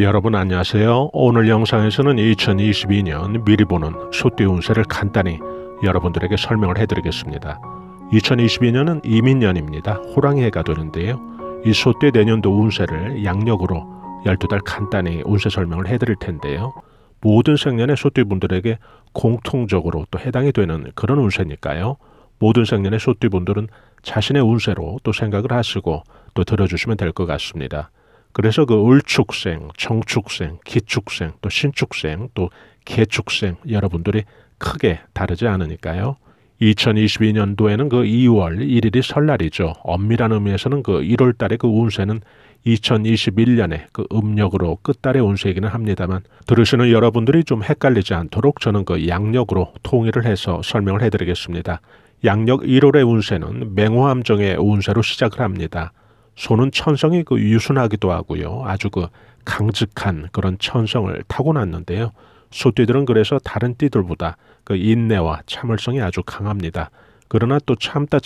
여러분 안녕하세요. 오늘 영상에서는 2022년 미리 보는 소띠 운세를 간단히 여러분들에게 설명을 해드리겠습니다. 2022년은 이민년입니다. 호랑이 해가 되는데요. 이 소띠 내년도 운세를 양력으로 12달 간단히 운세 설명을 해드릴 텐데요. 모든 생년의 소띠 분들에게 공통적으로 또 해당이 되는 그런 운세니까요. 모든 생년의 소띠 분들은 자신의 운세로 또 생각을 하시고 또 들어주시면 될 것 같습니다. 그래서 그 을축생, 정축생, 기축생, 또 신축생, 또 개축생 여러분들이 크게 다르지 않으니까요. 2022년도에는 그 2월 1일이 설날이죠. 엄밀한 의미에서는 그 1월 달의 그 운세는 2021년의 그 음력으로 끝달의 운세이기는 합니다만 들으시는 여러분들이 좀 헷갈리지 않도록 저는 그 양력으로 통일을 해서 설명을 해드리겠습니다. 양력 1월의 운세는 맹호함정의 운세로 시작을 합니다. 소는 천성이 그 유순하기도 하고요. 아주 그 강직한 그런 천성을 타고났는데요. 소띠들은 그래서 다른 띠들보다 그 인내와 참을성이 아주 강합니다. 그러나 또 참다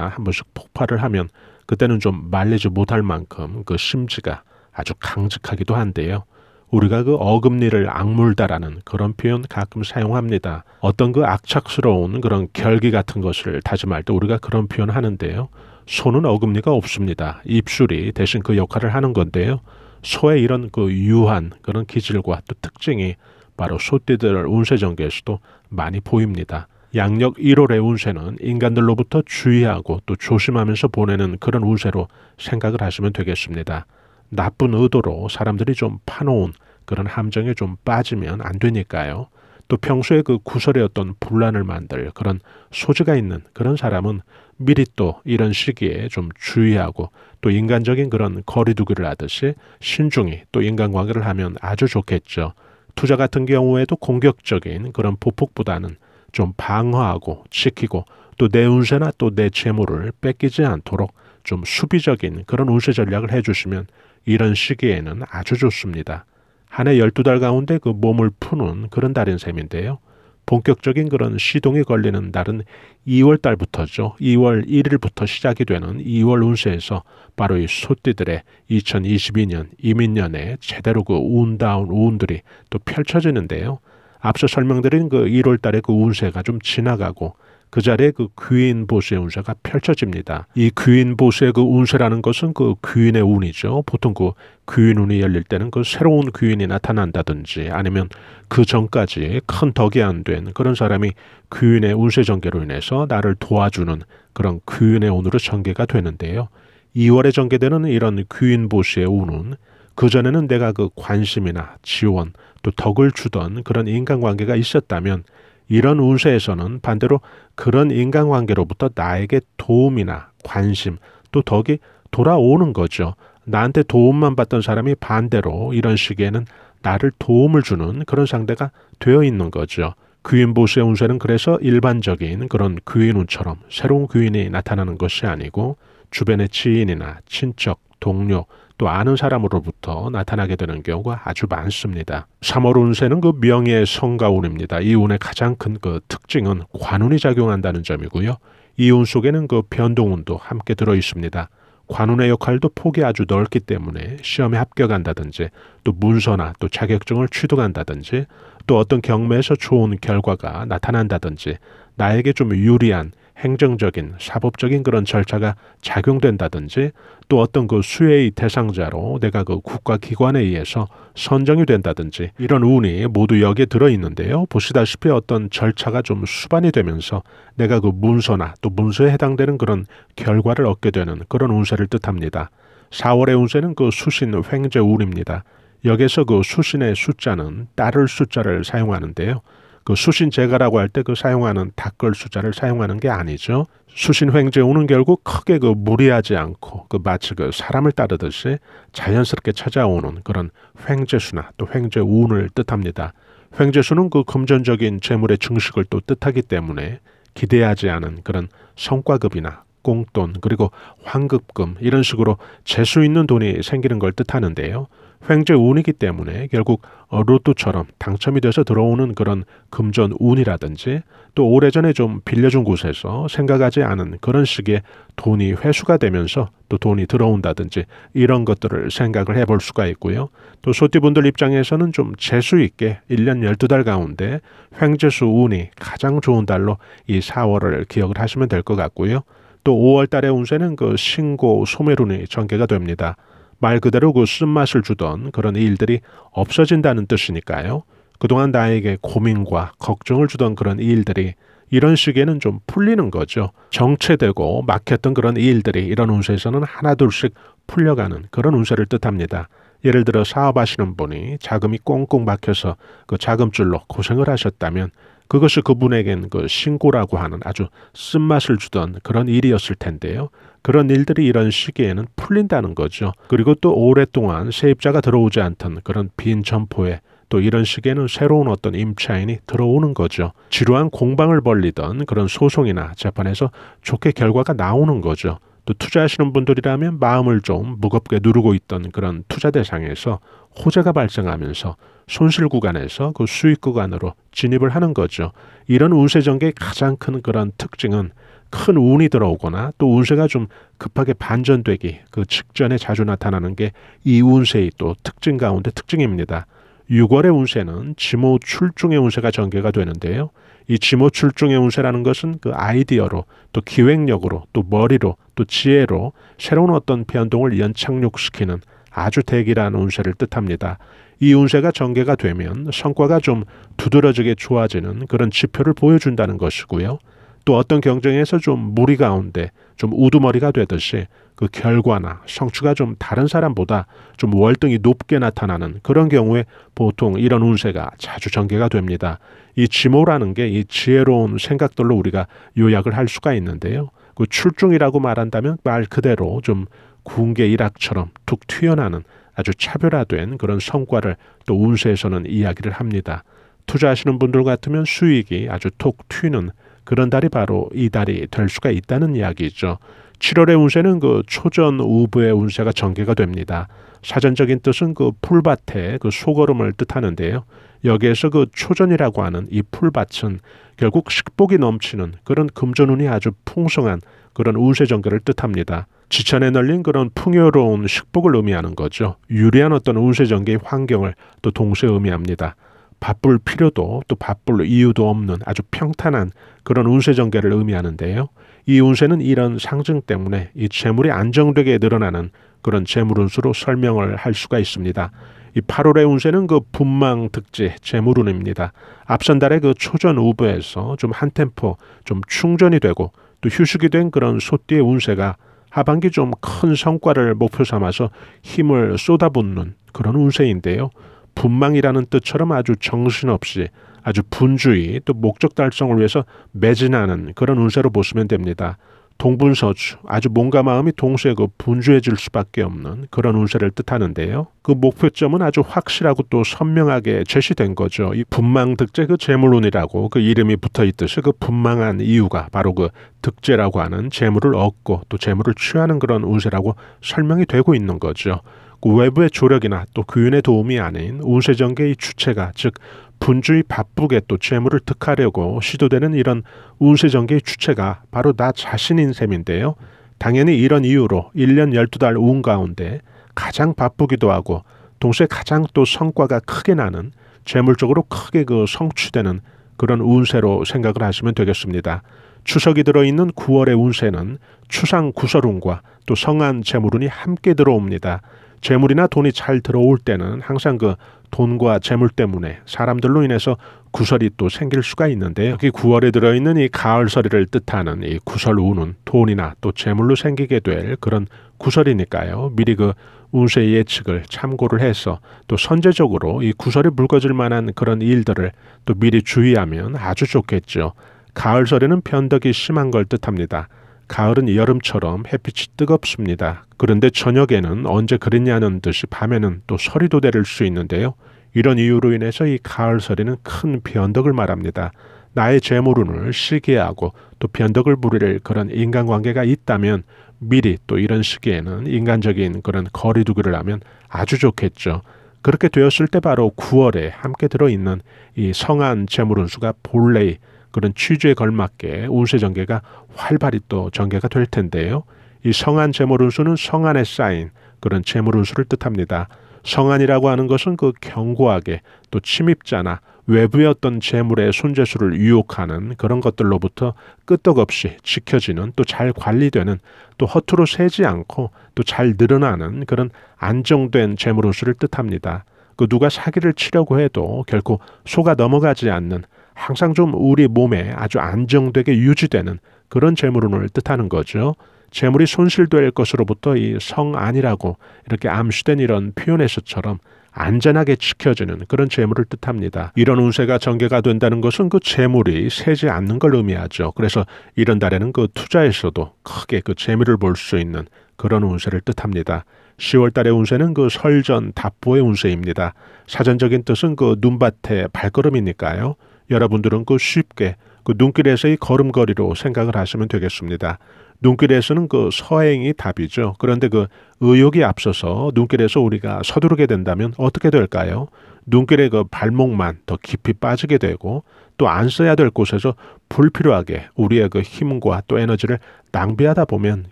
한 번씩 폭발을 하면 그때는 좀 말리지 못할 만큼 그 심지가 아주 강직하기도 한데요. 우리가 그 어금니를 악물다라는 그런 표현 가끔 사용합니다. 어떤 그 악착스러운 그런 결기 같은 것을 다짐할 때 우리가 그런 표현 하는데요. 소는 어금니가 없습니다. 입술이 대신 그 역할을 하는 건데요. 소의 이런 그 유한 그런 기질과 또 특징이 바로 소띠들 운세 전개에서도 많이 보입니다. 양력 1월의 운세는 인간들로부터 주의하고 또 조심하면서 보내는 그런 운세로 생각을 하시면 되겠습니다. 나쁜 의도로 사람들이 좀 파놓은 그런 함정에 좀 빠지면 안 되니까요. 또 평소에 그 구설의 어떤 분란을 만들 그런 소지가 있는 그런 사람은 미리 또 이런 시기에 좀 주의하고 또 인간적인 그런 거리두기를 하듯이 신중히 또 인간관계를 하면 아주 좋겠죠. 투자 같은 경우에도 공격적인 그런 보폭보다는 좀 방어하고 지키고 또 내 운세나 또 내 재물을 뺏기지 않도록 좀 수비적인 그런 운세 전략을 해주시면 이런 시기에는 아주 좋습니다. 한 해 12달 가운데 그 몸을 푸는 그런 달인 셈인데요. 본격적인 그런 시동이 걸리는 달은 2월 달부터죠. 2월 1일부터 시작이 되는 2월 운세에서 바로 이 소띠들의 2022년 이민년에 제대로 그 운다운 운들이 또 펼쳐지는데요. 앞서 설명드린 그 1월 달의 그 운세가 좀 지나가고 그 자리에 그 귀인 보수의 운세가 펼쳐집니다. 이 귀인 보수의 그 운세라는 것은 그 귀인의 운이죠. 보통 그 귀인 운이 열릴 때는 그 새로운 귀인이 나타난다든지 아니면 그 전까지 큰 덕이 안 된 그런 사람이 귀인의 운세 전개로 인해서 나를 도와주는 그런 귀인의 운으로 전개가 되는데요. 2월에 전개되는 이런 귀인 보수의 운은 그전에는 내가 그 관심이나 지원 또 덕을 주던 그런 인간관계가 있었다면 이런 운세에서는 반대로 그런 인간관계로부터 나에게 도움이나 관심 또 덕이 돌아오는 거죠. 나한테 도움만 받던 사람이 반대로 이런 시기에는 나를 도움을 주는 그런 상대가 되어 있는 거죠. 귀인보수의 운세는 그래서 일반적인 그런 귀인운처럼 새로운 귀인이 나타나는 것이 아니고 주변의 지인이나 친척, 동료 또 아는 사람으로부터 나타나게 되는 경우가 아주 많습니다. 3월 운세는 그 명예의 성가운입니다. 이 운의 가장 큰 그 특징은 관운이 작용한다는 점이고요. 이 운 속에는 그 변동운도 함께 들어 있습니다. 관운의 역할도 폭이 아주 넓기 때문에 시험에 합격한다든지 또 문서나 또 자격증을 취득한다든지 또 어떤 경매에서 좋은 결과가 나타난다든지 나에게 좀 유리한 행정적인 사법적인 그런 절차가 작용된다든지 또 어떤 그 수혜의 대상자로 내가 그 국가기관에 의해서 선정이 된다든지 이런 운이 모두 여기에 들어있는데요. 보시다시피 어떤 절차가 좀 수반이 되면서 내가 그 문서나 또 문서에 해당되는 그런 결과를 얻게 되는 그런 운세를 뜻합니다. 4월의 운세는 그 수신 횡재 운입니다. 여기서 그 수신의 숫자는 따를 숫자를 사용하는데요. 그 수신제가라고 할 때 그 사용하는 닦을 숫자를 사용하는 게 아니죠. 수신횡재운은 결국 크게 그 무리하지 않고 그 마치 그 사람을 따르듯이 자연스럽게 찾아오는 그런 횡재수나 또 횡재운을 뜻합니다. 횡재수는 그 금전적인 재물의 증식을 또 뜻하기 때문에 기대하지 않은 그런 성과급이나 꽁돈 그리고 환급금 이런 식으로 재수 있는 돈이 생기는 걸 뜻하는데요. 횡재 운이기 때문에 결국 로또처럼 당첨이 돼서 들어오는 그런 금전 운이라든지 또 오래전에 좀 빌려준 곳에서 생각하지 않은 그런 식의 돈이 회수가 되면서 또 돈이 들어온다든지 이런 것들을 생각을 해볼 수가 있고요. 또 소띠분들 입장에서는 좀 재수 있게 1년 12달 가운데 횡재수 운이 가장 좋은 달로 이 4월을 기억을 하시면 될 것 같고요. 또 5월 달의 운세는 그 신고 소멸운이 전개가 됩니다. 말 그대로 그 쓴맛을 주던 그런 일들이 없어진다는 뜻이니까요. 그동안 나에게 고민과 걱정을 주던 그런 일들이 이런 시기에는 좀 풀리는 거죠. 정체되고 막혔던 그런 일들이 이런 운세에서는 하나둘씩 풀려가는 그런 운세를 뜻합니다. 예를 들어 사업하시는 분이 자금이 꽁꽁 막혀서 그 자금줄로 고생을 하셨다면 그것이 그분에겐 그 신고라고 하는 아주 쓴맛을 주던 그런 일이었을 텐데요. 그런 일들이 이런 시기에는 풀린다는 거죠. 그리고 또 오랫동안 세입자가 들어오지 않던 그런 빈 점포에 또 이런 시기에는 새로운 어떤 임차인이 들어오는 거죠. 지루한 공방을 벌리던 그런 소송이나 재판에서 좋게 결과가 나오는 거죠. 또 투자하시는 분들이라면 마음을 좀 무겁게 누르고 있던 그런 투자 대상에서 호재가 발생하면서 손실 구간에서 그 수익 구간으로 진입을 하는 거죠. 이런 운세 전개의 가장 큰 그런 특징은 큰 운이 들어오거나 또 운세가 좀 급하게 반전되기 그 직전에 자주 나타나는 게 이 운세의 또 특징 가운데 특징입니다. 6월의 운세는 지모 출중의 운세가 전개가 되는데요. 이 지모 출중의 운세라는 것은 그 아이디어로 또 기획력으로 또 머리로 또 지혜로 새로운 어떤 변동을 연착륙시키는 아주 대기라는 운세를 뜻합니다. 이 운세가 전개가 되면 성과가 좀 두드러지게 좋아지는 그런 지표를 보여준다는 것이고요. 또 어떤 경쟁에서 좀 무리 가운데 좀 우두머리가 되듯이 그 결과나 성취가 좀 다른 사람보다 좀 월등히 높게 나타나는 그런 경우에 보통 이런 운세가 자주 전개가 됩니다. 이 지모라는 게 이 지혜로운 생각들로 우리가 요약을 할 수가 있는데요. 그 출중이라고 말한다면 말 그대로 좀 군계 일학처럼 툭 튀어나오는 아주 차별화된 그런 성과를 또 운세에서는 이야기를 합니다. 투자하시는 분들 같으면 수익이 아주 톡 튀는 그런 달이 바로 이 달이 될 수가 있다는 이야기죠. 7월의 운세는 그 초전 우부의 운세가 전개가 됩니다. 사전적인 뜻은 그 풀밭의 그 소거름을 뜻하는데요. 여기에서 그 초전이라고 하는 이 풀밭은 결국 식복이 넘치는 그런 금전운이 아주 풍성한 그런 운세 전개를 뜻합니다. 지천에 널린 그런 풍요로운 식복을 의미하는 거죠. 유리한 어떤 운세 전개의 환경을 또 동시에 의미합니다. 바쁠 필요도 또 바쁠 이유도 없는 아주 평탄한 그런 운세 전개를 의미하는데요. 이 운세는 이런 상징 때문에 이 재물이 안정되게 늘어나는 그런 재물운수로 설명을 할 수가 있습니다. 이 8월의 운세는 그 분망 득지 재물운입니다. 앞선 달의 그 초전 우부에서 좀 한 템포 좀 충전이 되고 또 휴식이 된 그런 소띠의 운세가 하반기 좀 큰 성과를 목표 삼아서 힘을 쏟아붓는 그런 운세인데요. 분망이라는 뜻처럼 아주 정신없이 아주 분주히 또 목적 달성을 위해서 매진하는 그런 운세로 보시면 됩니다. 동분서주 아주 몸과 마음이 동시에 그 분주해질 수밖에 없는 그런 운세를 뜻하는데요. 그 목표점은 아주 확실하고 또 선명하게 제시된 거죠. 이 분망득재 그 재물운이라고 그 이름이 붙어 있듯이 그 분망한 이유가 바로 그 득재라고 하는 재물을 얻고 또 재물을 취하는 그런 운세라고 설명이 되고 있는 거죠. 그 외부의 조력이나 또 귀인의 도움이 아닌 운세 전개의 주체가 즉 분주히 바쁘게 또 재물을 득하려고 시도되는 이런 운세 전개의 주체가 바로 나 자신인 셈인데요. 당연히 이런 이유로 1년 12달 운 가운데 가장 바쁘기도 하고 동시에 가장 또 성과가 크게 나는 재물적으로 크게 그 성취되는 그런 운세로 생각을 하시면 되겠습니다. 추석이 들어있는 9월의 운세는 추상 구설운과 또 성한 재물운이 함께 들어옵니다. 재물이나 돈이 잘 들어올 때는 항상 그 돈과 재물 때문에 사람들로 인해서 구설이 또 생길 수가 있는데요. 여기 9월에 들어있는 이 가을설이를 뜻하는 이 구설운은 돈이나 또 재물로 생기게 될 그런 구설이니까요. 미리 그 운세 예측을 참고를 해서 또 선제적으로 이 구설이 묽어질 만한 그런 일들을 또 미리 주의하면 아주 좋겠죠. 가을설에는 변덕이 심한 걸 뜻합니다. 가을은 여름처럼 햇빛이 뜨겁습니다. 그런데 저녁에는 언제 그랬냐는 듯이 밤에는 또 설이 도래할 수 있는데요. 이런 이유로 인해서 이 가을설에는 큰 변덕을 말합니다. 나의 재물운을 시기하고 또 변덕을 부릴 그런 인간관계가 있다면 미리 또 이런 시기에는 인간적인 그런 거리두기를 하면 아주 좋겠죠. 그렇게 되었을 때 바로 9월에 함께 들어있는 이 성안 재물운수가 본래의 그런 취지에 걸맞게 운세 전개가 활발히 또 전개가 될 텐데요. 이 성안 재물운수는 성안에 쌓인 그런 재물운수를 뜻합니다. 성안이라고 하는 것은 그 견고하게 또 침입자나 외부의 어떤 재물의 손재수를 유혹하는 그런 것들로부터 끄떡없이 지켜지는 또 잘 관리되는 또 허투루 새지 않고 또 잘 늘어나는 그런 안정된 재물운수를 뜻합니다. 그 누가 사기를 치려고 해도 결코 속아 넘어가지 않는 항상 좀 우리 몸에 아주 안정되게 유지되는 그런 재물운을 뜻하는 거죠. 재물이 손실될 것으로부터 이 성안이라고 이렇게 암시된 이런 표현에서처럼 안전하게 지켜지는 그런 재물을 뜻합니다. 이런 운세가 전개가 된다는 것은 그 재물이 새지 않는 걸 의미하죠. 그래서 이런 달에는 그 투자에서도 크게 그 재미를 볼 수 있는 그런 운세를 뜻합니다. 10월 달의 운세는 그 설전 답보의 운세입니다. 사전적인 뜻은 그 눈밭의 발걸음이니까요. 여러분들은 그 쉽게 그 눈길에서의 걸음걸이로 생각을 하시면 되겠습니다. 눈길에서는 그 서행이 답이죠. 그런데 그 의욕이 앞서서 눈길에서 우리가 서두르게 된다면 어떻게 될까요? 눈길에 그 발목만 더 깊이 빠지게 되고 또 안 써야 될 곳에서 불필요하게 우리의 그 힘과 또 에너지를 낭비하다 보면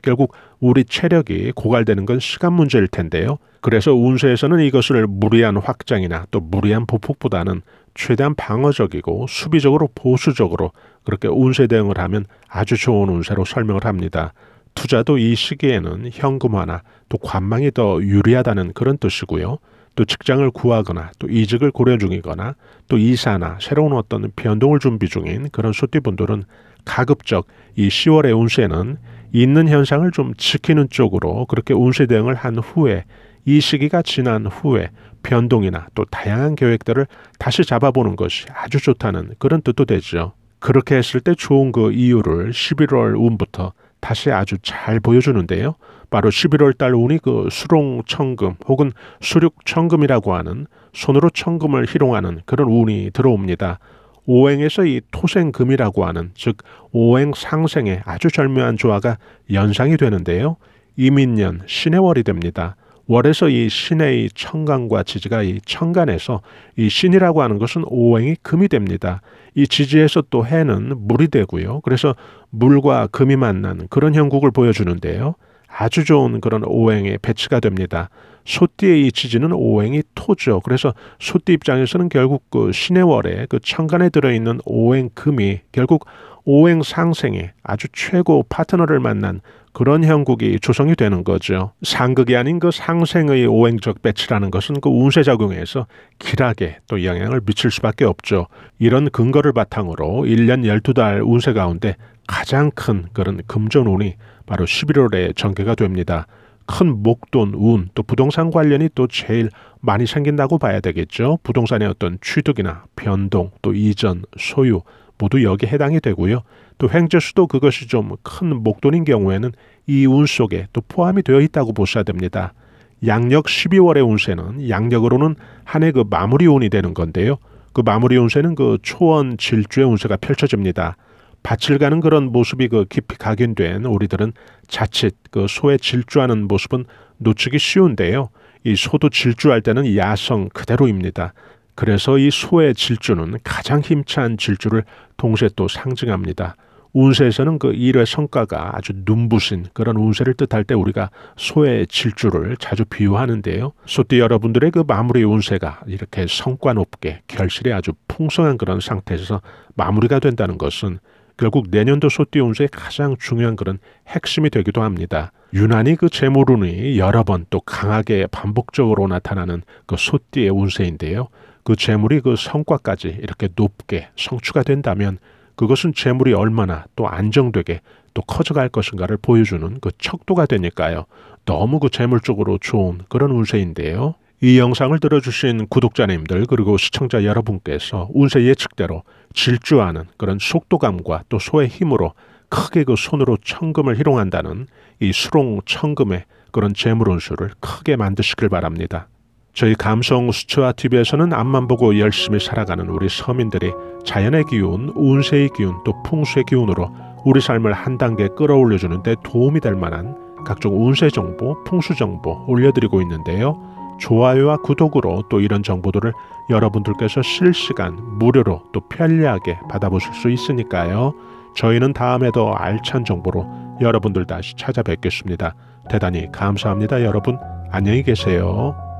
결국 우리 체력이 고갈되는 건 시간 문제일 텐데요. 그래서 운세에서는 이것을 무리한 확장이나 또 무리한 보폭보다는 최대한 방어적이고 수비적으로 보수적으로 그렇게 운세 대응을 하면 아주 좋은 운세로 설명을 합니다. 투자도 이 시기에는 현금화나 또 관망이 더 유리하다는 그런 뜻이고요. 또 직장을 구하거나 또 이직을 고려 중이거나 또 이사나 새로운 어떤 변동을 준비 중인 그런 소띠분들은 가급적 이 10월의 운세는 있는 현상을 좀 지키는 쪽으로 그렇게 운세 대응을 한 후에 이 시기가 지난 후에 변동이나 또 다양한 계획들을 다시 잡아보는 것이 아주 좋다는 그런 뜻도 되죠. 그렇게 했을 때 좋은 그 이유를 11월 운부터 다시 아주 잘 보여주는데요. 바로 11월 달 운이 그 수롱청금 혹은 수륙청금이라고 하는 손으로 청금을 희롱하는 그런 운이 들어옵니다. 오행에서 이 토생금이라고 하는 즉 오행 상생의 아주 절묘한 조화가 연상이 되는데요. 이민년 신의 월이 됩니다. 월에서 이 신의 청간과 지지가 이 청간에서 이 신이라고 하는 것은 오행이 금이 됩니다. 이 지지에서 또 해는 물이 되고요. 그래서 물과 금이 만난 그런 형국을 보여주는데요. 아주 좋은 그런 오행의 배치가 됩니다. 소띠의 이 지지는 오행이 토죠. 그래서 소띠 입장에서는 결국 그 신의 월에 그 청간에 들어있는 오행 금이 결국 오행 상생의 아주 최고 파트너를 만난 그런 형국이 조성이 되는 거죠. 상극이 아닌 그 상생의 오행적 배치라는 것은 그 운세 작용에서 길하게 또 영향을 미칠 수밖에 없죠. 이런 근거를 바탕으로 1년 12달 운세 가운데 가장 큰 그런 금전운이 바로 11월에 전개가 됩니다. 큰 목돈, 운, 또 부동산 관련이 또 제일 많이 생긴다고 봐야 되겠죠. 부동산의 어떤 취득이나 변동, 또 이전, 소유 모두 여기에 해당이 되고요. 또 횡재수도 그것이 좀 큰 목돈인 경우에는 이 운 속에 또 포함이 되어 있다고 보셔야 됩니다. 양력 12월의 운세는 양력으로는 한 해 그 마무리 운이 되는 건데요. 그 마무리 운세는 그 초원 질주의 운세가 펼쳐집니다. 밭을 가는 그런 모습이 그 깊이 각인된 우리들은 자칫 그 소에 질주하는 모습은 놓치기 쉬운데요. 이 소도 질주할 때는 야성 그대로입니다. 그래서 이 소의 질주는 가장 힘찬 질주를 동시에 또 상징합니다. 운세에서는 그 일의 성과가 아주 눈부신 그런 운세를 뜻할 때 우리가 소의 질주를 자주 비유하는데요. 소띠 여러분들의 그 마무리 운세가 이렇게 성과 높게 결실이 아주 풍성한 그런 상태에서 마무리가 된다는 것은 결국 내년도 소띠 운세의 가장 중요한 그런 핵심이 되기도 합니다. 유난히 그 재물운이 여러 번 또 강하게 반복적으로 나타나는 그 소띠의 운세인데요. 그 재물이 그 성과까지 이렇게 높게 성취가 된다면 그것은 재물이 얼마나 또 안정되게 또 커져갈 것인가를 보여주는 그 척도가 되니까요. 너무 그 재물 쪽으로 좋은 그런 운세인데요. 이 영상을 들어주신 구독자님들 그리고 시청자 여러분께서 운세 예측대로 질주하는 그런 속도감과 또 소의 힘으로 크게 그 손으로 청금을 희롱한다는 이 수롱 청금의 그런 재물 운수를 크게 만드시길 바랍니다. 저희 감성 수채화 TV에서는 앞만 보고 열심히 살아가는 우리 서민들이 자연의 기운, 운세의 기운, 또 풍수의 기운으로 우리 삶을 한 단계 끌어올려주는 데 도움이 될 만한 각종 운세 정보, 풍수 정보 올려드리고 있는데요. 좋아요와 구독으로 또 이런 정보들을 여러분들께서 실시간 무료로 또 편리하게 받아보실 수 있으니까요. 저희는 다음에도 알찬 정보로 여러분들 다시 찾아뵙겠습니다. 대단히 감사합니다. 여러분 안녕히 계세요.